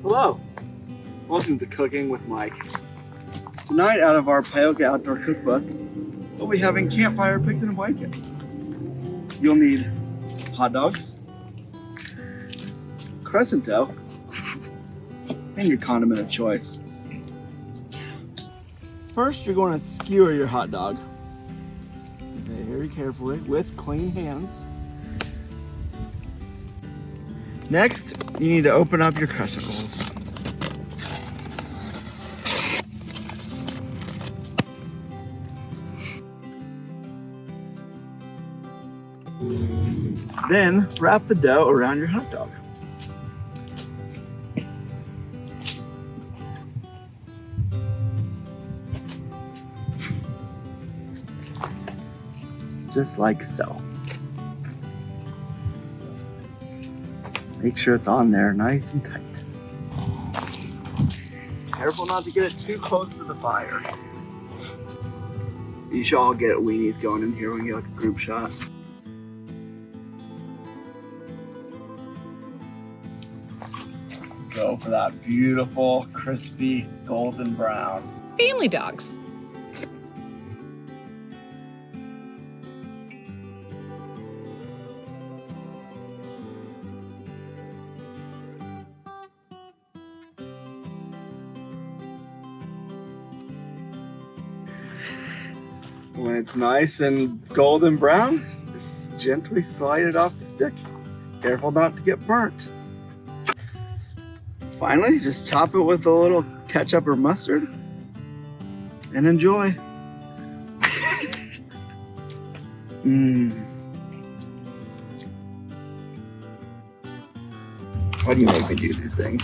Hello, welcome to Cooking with Mike. Tonight, out of our Pyoca outdoor cookbook, we'll be having Campfire Pigs in a blanket. You'll need hot dogs, crescent dough, and your condiment of choice. First, you're going to skewer your hot dog very carefully with clean hands. Next, you need to open up your crustables. Then, wrap the dough around your hot dog. Just like so. Make sure it's on there nice and tight. Careful not to get it too close to the fire. You should all get weenies going in here when you get like a group shot. Go for that beautiful, crispy, golden brown. Family dogs. When it's nice and golden brown, just gently slide it off the stick. Careful not to get burnt. Finally, just top it with a little ketchup or mustard and enjoy. Why do you make me do these things?